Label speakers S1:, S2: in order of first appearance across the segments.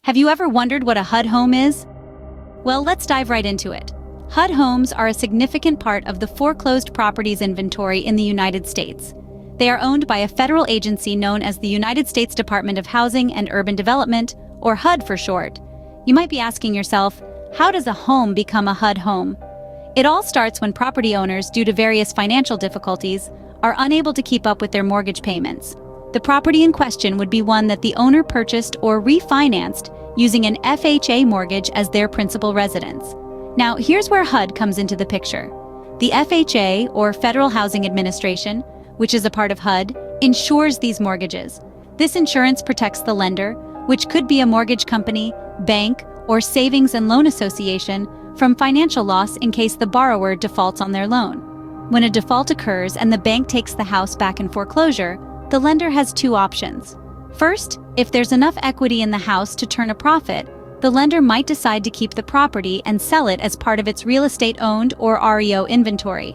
S1: Have you ever wondered what a HUD home is? Well, let's dive right into it. HUD homes are a significant part of the foreclosed properties inventory in the United States. They are owned by a federal agency known as the United States Department of Housing and Urban Development, or HUD for short. You might be asking yourself, how does a home become a HUD home? It all starts when property owners, due to various financial difficulties, are unable to keep up with their mortgage payments. The property in question would be one that the owner purchased or refinanced using an FHA mortgage as their principal residence. Now, here's where HUD comes into the picture. The FHA, or Federal Housing Administration, which is a part of HUD, insures these mortgages. This insurance protects the lender, which could be a mortgage company, bank, or savings and loan association, from financial loss in case the borrower defaults on their loan. When a default occurs and the bank takes the house back in foreclosure, the lender has two options. First, if there's enough equity in the house to turn a profit, the lender might decide to keep the property and sell it as part of its real estate owned or REO inventory.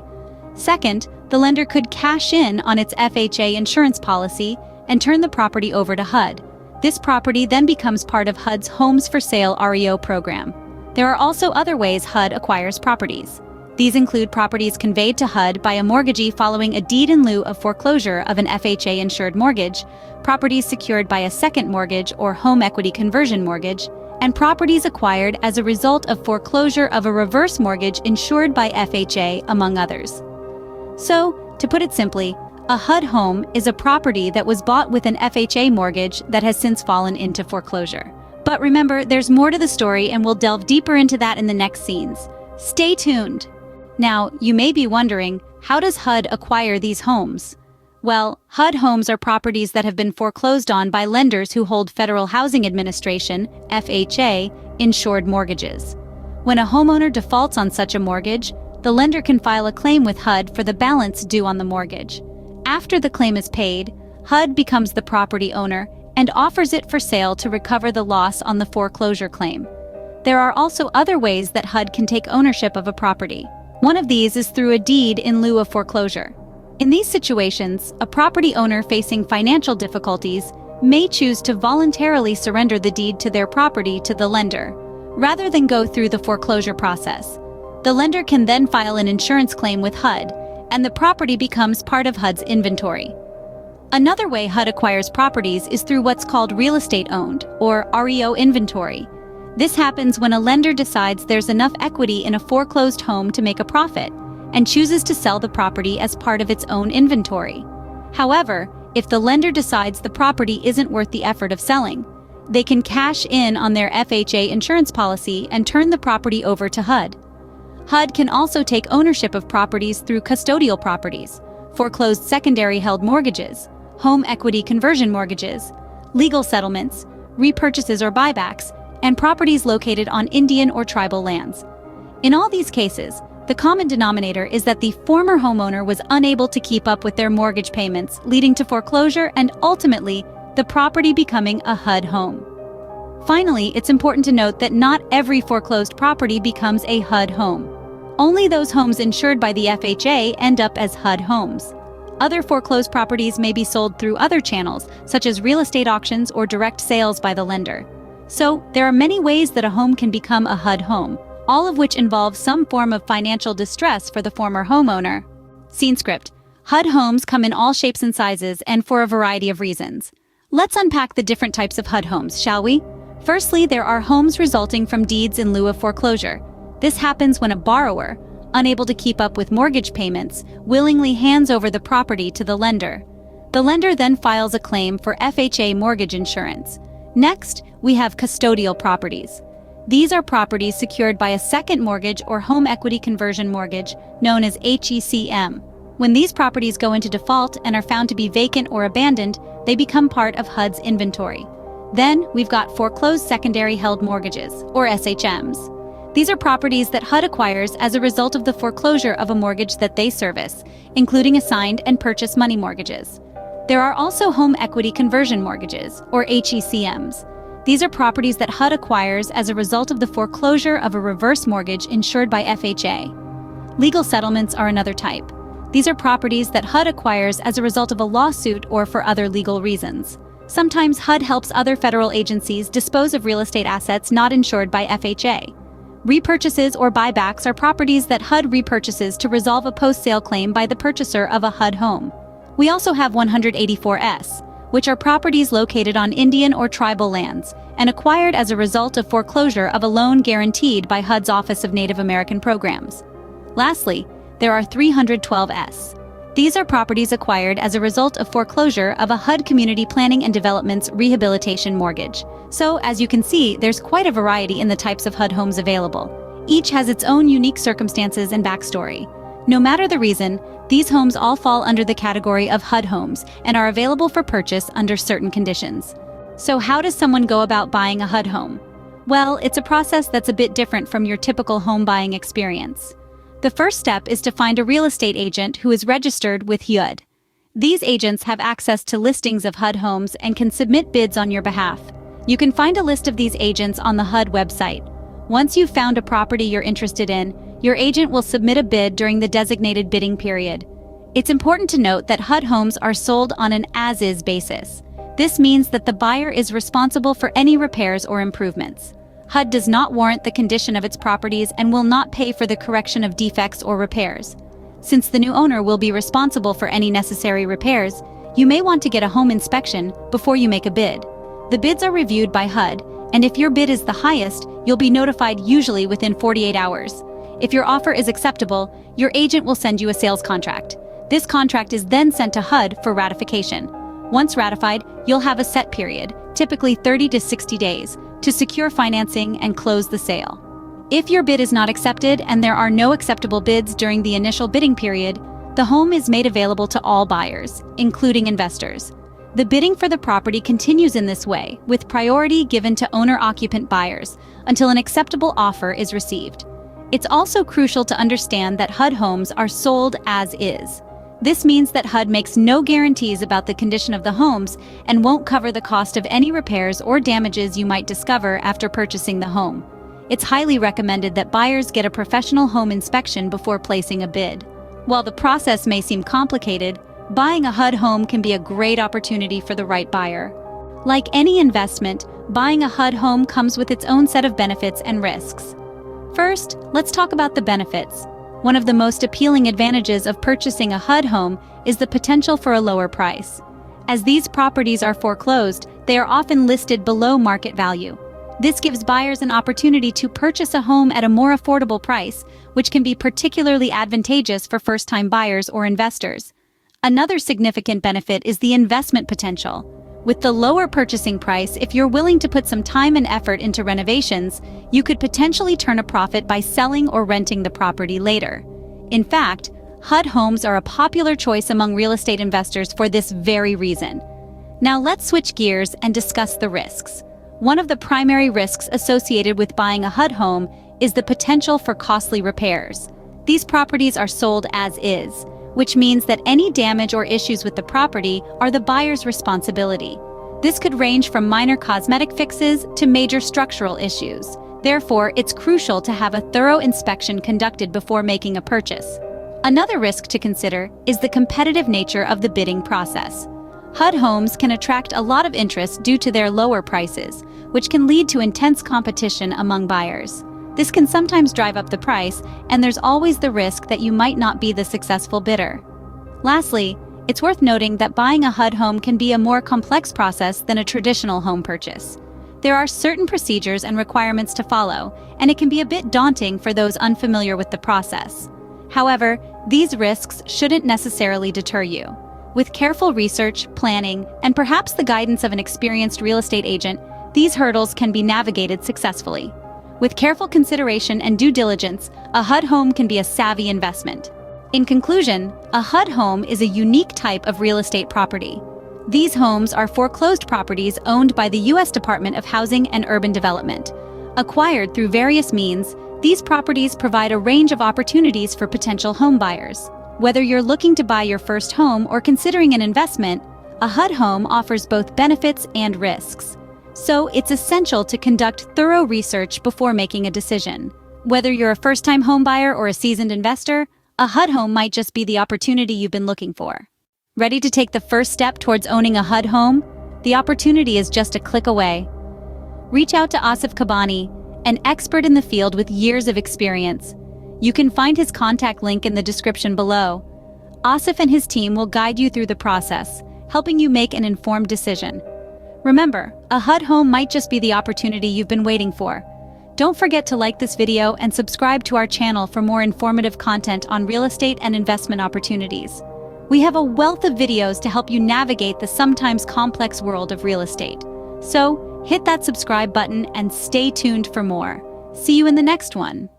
S1: Second, the lender could cash in on its FHA insurance policy and turn the property over to HUD. This property then becomes part of HUD's Homes for Sale REO program. There are also other ways HUD acquires properties. These include properties conveyed to HUD by a mortgagee following a deed in lieu of foreclosure of an FHA-insured mortgage, properties secured by a second mortgage or home equity conversion mortgage, and properties acquired as a result of foreclosure of a reverse mortgage insured by FHA, among others. So, to put it simply, a HUD home is a property that was bought with an FHA mortgage that has since fallen into foreclosure. But remember, there's more to the story, and we'll delve deeper into that in the next scenes. Stay tuned! Now, you may be wondering, how does HUD acquire these homes? Well, HUD homes are properties that have been foreclosed on by lenders who hold Federal Housing Administration, FHA, insured mortgages. When a homeowner defaults on such a mortgage, the lender can file a claim with HUD for the balance due on the mortgage. After the claim is paid, HUD becomes the property owner and offers it for sale to recover the loss on the foreclosure claim. There are also other ways that HUD can take ownership of a property. One of these is through a deed in lieu of foreclosure. In these situations, a property owner facing financial difficulties may choose to voluntarily surrender the deed to their property to the lender, rather than go through the foreclosure process. The lender can then file an insurance claim with HUD, and the property becomes part of HUD's inventory. Another way HUD acquires properties is through what's called real estate owned, or REO inventory. This happens when a lender decides there's enough equity in a foreclosed home to make a profit, and chooses to sell the property as part of its own inventory. However, if the lender decides the property isn't worth the effort of selling, they can cash in on their FHA insurance policy and turn the property over to HUD. HUD can also take ownership of properties through custodial properties, foreclosed secondary held mortgages, home equity conversion mortgages, legal settlements, repurchases or buybacks, and properties located on Indian or tribal lands. In all these cases, the common denominator is that the former homeowner was unable to keep up with their mortgage payments, leading to foreclosure and ultimately the property becoming a HUD home. Finally, it's important to note that not every foreclosed property becomes a HUD home. Only those homes insured by the FHA end up as HUD homes. Other foreclosed properties may be sold through other channels, such as real estate auctions or direct sales by the lender. So, there are many ways that a home can become a HUD home, all of which involve some form of financial distress for the former homeowner. Scene script. HUD homes come in all shapes and sizes and for a variety of reasons. Let's unpack the different types of HUD homes, shall we? Firstly, there are homes resulting from deeds in lieu of foreclosure. This happens when a borrower, unable to keep up with mortgage payments, willingly hands over the property to the lender. The lender then files a claim for FHA mortgage insurance. Next, we have custodial properties. These are properties secured by a second mortgage or home equity conversion mortgage, known as HECM. When these properties go into default and are found to be vacant or abandoned, they become part of HUD's inventory. Then, we've got foreclosed secondary held mortgages, or SHMs. These are properties that HUD acquires as a result of the foreclosure of a mortgage that they service, including assigned and purchase money mortgages. There are also home equity conversion mortgages, or HECMs. These are properties that HUD acquires as a result of the foreclosure of a reverse mortgage insured by FHA. Legal settlements are another type. These are properties that HUD acquires as a result of a lawsuit or for other legal reasons. Sometimes HUD helps other federal agencies dispose of real estate assets not insured by FHA. Repurchases or buybacks are properties that HUD repurchases to resolve a post-sale claim by the purchaser of a HUD home. We also have 184S, which are properties located on Indian or tribal lands and acquired as a result of foreclosure of a loan guaranteed by HUD's Office of Native American Programs. Lastly, there are 312S. These are properties acquired as a result of foreclosure of a HUD Community Planning and Development's rehabilitation mortgage. So, as you can see, there's quite a variety in the types of HUD homes available. Each has its own unique circumstances and backstory. No matter the reason, these homes all fall under the category of HUD homes and are available for purchase under certain conditions. So how does someone go about buying a HUD home? Well, it's a process that's a bit different from your typical home buying experience. The first step is to find a real estate agent who is registered with HUD. These agents have access to listings of HUD homes and can submit bids on your behalf. You can find a list of these agents on the HUD website. Once you've found a property you're interested in, your agent will submit a bid during the designated bidding period. It's important to note that HUD homes are sold on an as-is basis. This means that the buyer is responsible for any repairs or improvements. HUD does not warrant the condition of its properties and will not pay for the correction of defects or repairs. Since the new owner will be responsible for any necessary repairs, you may want to get a home inspection before you make a bid. The bids are reviewed by HUD, and if your bid is the highest, you'll be notified usually within 48 hours. If your offer is acceptable, your agent will send you a sales contract. This contract is then sent to HUD for ratification. Once ratified, you'll have a set period, typically 30 to 60 days, to secure financing and close the sale. If your bid is not accepted and there are no acceptable bids during the initial bidding period, the home is made available to all buyers, including investors. The bidding for the property continues in this way, with priority given to owner-occupant buyers until an acceptable offer is received. It's also crucial to understand that HUD homes are sold as is. This means that HUD makes no guarantees about the condition of the homes and won't cover the cost of any repairs or damages you might discover after purchasing the home. It's highly recommended that buyers get a professional home inspection before placing a bid. While the process may seem complicated, buying a HUD home can be a great opportunity for the right buyer. Like any investment, buying a HUD home comes with its own set of benefits and risks. First, let's talk about the benefits. One of the most appealing advantages of purchasing a HUD home is the potential for a lower price. As these properties are foreclosed, they are often listed below market value. This gives buyers an opportunity to purchase a home at a more affordable price, which can be particularly advantageous for first-time buyers or investors. Another significant benefit is the investment potential. With the lower purchasing price, if you're willing to put some time and effort into renovations, you could potentially turn a profit by selling or renting the property later. In fact, HUD homes are a popular choice among real estate investors for this very reason. Now let's switch gears and discuss the risks. One of the primary risks associated with buying a HUD home is the potential for costly repairs. These properties are sold as is, which means that any damage or issues with the property are the buyer's responsibility. This could range from minor cosmetic fixes to major structural issues. Therefore, it's crucial to have a thorough inspection conducted before making a purchase. Another risk to consider is the competitive nature of the bidding process. HUD homes can attract a lot of interest due to their lower prices, which can lead to intense competition among buyers. This can sometimes drive up the price, and there's always the risk that you might not be the successful bidder. Lastly, it's worth noting that buying a HUD home can be a more complex process than a traditional home purchase. There are certain procedures and requirements to follow, and it can be a bit daunting for those unfamiliar with the process. However, these risks shouldn't necessarily deter you. With careful research, planning, and perhaps the guidance of an experienced real estate agent, these hurdles can be navigated successfully. With careful consideration and due diligence, a HUD home can be a savvy investment. In conclusion, a HUD home is a unique type of real estate property. These homes are foreclosed properties owned by the U.S. Department of Housing and Urban Development. Acquired through various means, these properties provide a range of opportunities for potential home buyers. Whether you're looking to buy your first home or considering an investment, a HUD home offers both benefits and risks. So it's essential to conduct thorough research before making a decision. Whether you're a first-time home buyer or a seasoned investor, a HUD home might just be the opportunity you've been looking for. Ready to take the first step towards owning a HUD home? The opportunity is just a click away. Reach out to Asif Kabani, an expert in the field with years of experience. You can find his contact link in the description below. Asif and his team will guide you through the process, helping you make an informed decision. Remember, a HUD home might just be the opportunity you've been waiting for. Don't forget to like this video and subscribe to our channel for more informative content on real estate and investment opportunities. We have a wealth of videos to help you navigate the sometimes complex world of real estate. So, hit that subscribe button and stay tuned for more. See you in the next one.